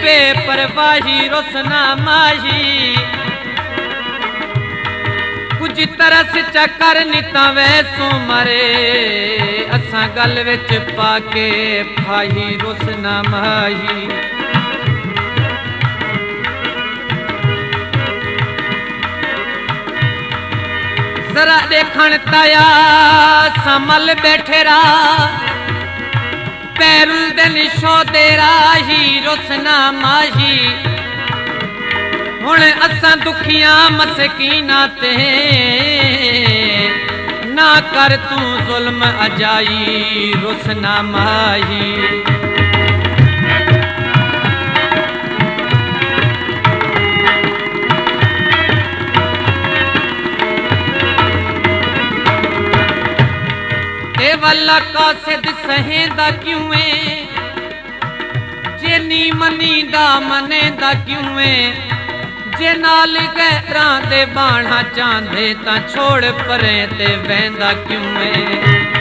बेपरवाही रोसना माही कुछ तरस चक्कर निता वैसो मरे असा गल विच पाके फाही रोसना माही जरा देखण ताया समल बैठेरा पैरुल दिन शो तेरा ही रोसना माही हुण असा दुखिया मसकीना ते ना कर तू जुल्म अजाई रोसना माही वल्ला कासिद सहेंदा क्यों है जे नी मनीदा मनेदा क्यों है जे नाल गैरां दे बाणा चांदे तां छोड़ परे ते वहंदा क्यों है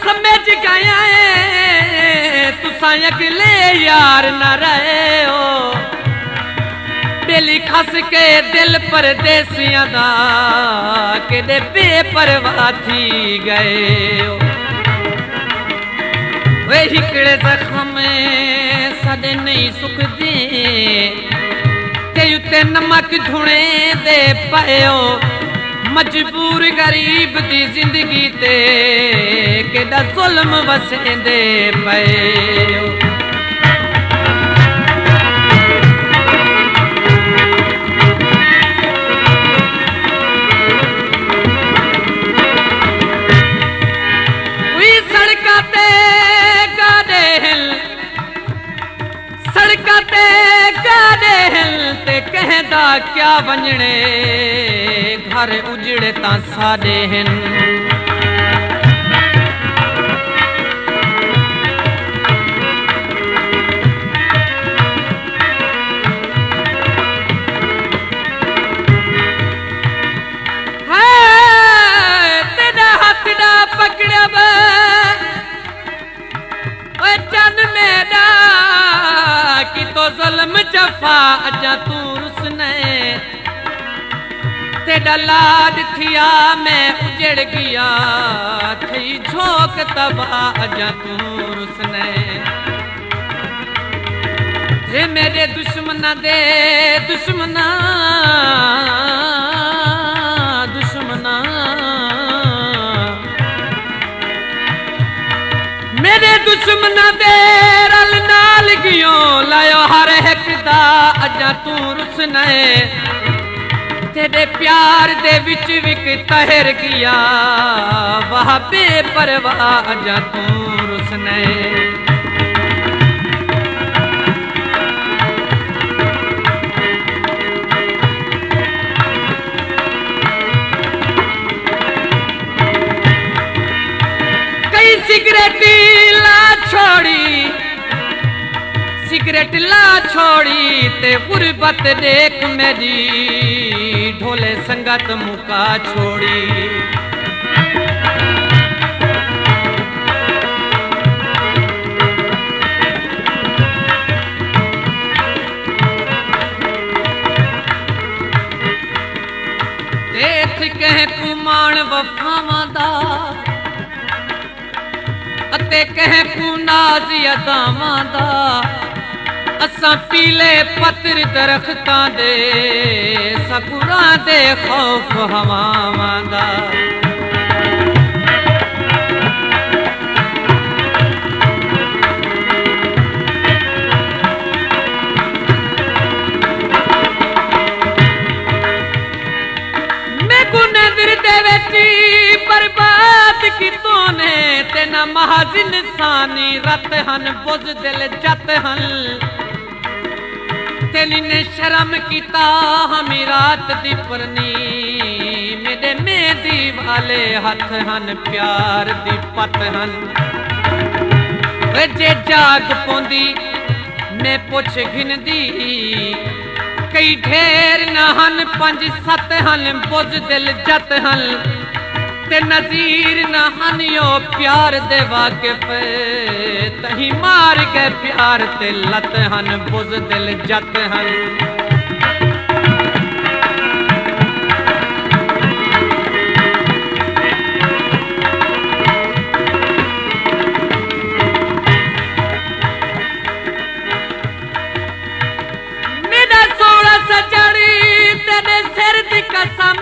समझ गया तुसा अकेले यार न रहे हो दिल खस के दिल परदेसियां दा केदे बेपरवाह थी गए हो वे हिकड़े जख्म सदे नहीं सुखदे ते उते नमक धुणे दे पयो मजबूर गरीब दी जिंदगी ते केदा जुल्म वसेंदे पए वी सड़का ते गाड़े हिल सड़का ते गाड़े हिल ते कहदा क्या वंजणे घर उजड़े ता साडे हन तेरा हाथ ना पकड़िया चन मेरा कि तो जुल्म जफा अजा तू रुसने तेरा लाड थिया मैं उजड़ गया थी झोंक तबा अजा तू रुसने थे मेरे दुश्मना दे दुश्मना दुश्मना मेरे दुश्मना दे रल नाल गियो लायो हर एक दा अजा तू रुसने तेरे प्यार दे विच विक तहर गया वाह बेपरवाह अजा तू रुसने कई सिगरेट ला छोड़ी सिगरेट ला छोड़ी ते गुरबत देख मेरी ढोले संगत मुका छोड़ी देख कह कुमान वफावां दा अते कह नाज अदावां दा असा पीले पत्र दरख्तां दे सकुरां दे खौफ हवावां दा बर्बाद की तोने ते न महज इंसानी रत हन बुझ दिल जत हन ते तेली ने शर्म किता हमी रात दी परनी मेरे मेहंदी वाले हथ हन प्यार दी पत हन वे जे जाग पौंदी मैं पुछ घिनदी कई ढेर न हन 5-7 हन बुज़दिल जत हन ते नज़ीर न हन यो प्यार दे वाकिफ तही मार के प्यार ते लत हन बुज़दिल जत हन मेरा सोना सजड़ी तेरे सिर दी कसम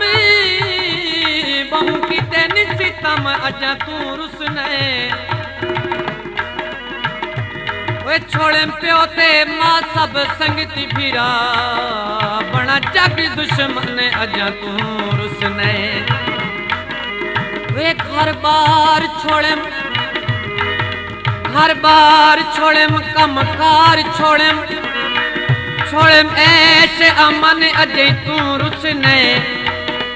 बहु की तेनी सितम अजा तू रुसने वे छोड़े प्यो ते मां सब संगती फिरा बना जग दुश्मन अजा तू रुसने वे घर बार छोड़े कम कार छोड़े ऐश अमन अजय तू रुसने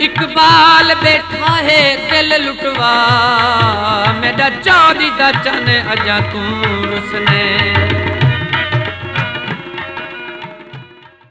इकबाल बैठा है दिल लुटवा मेरा चौधी दा चन अजा तू रुसने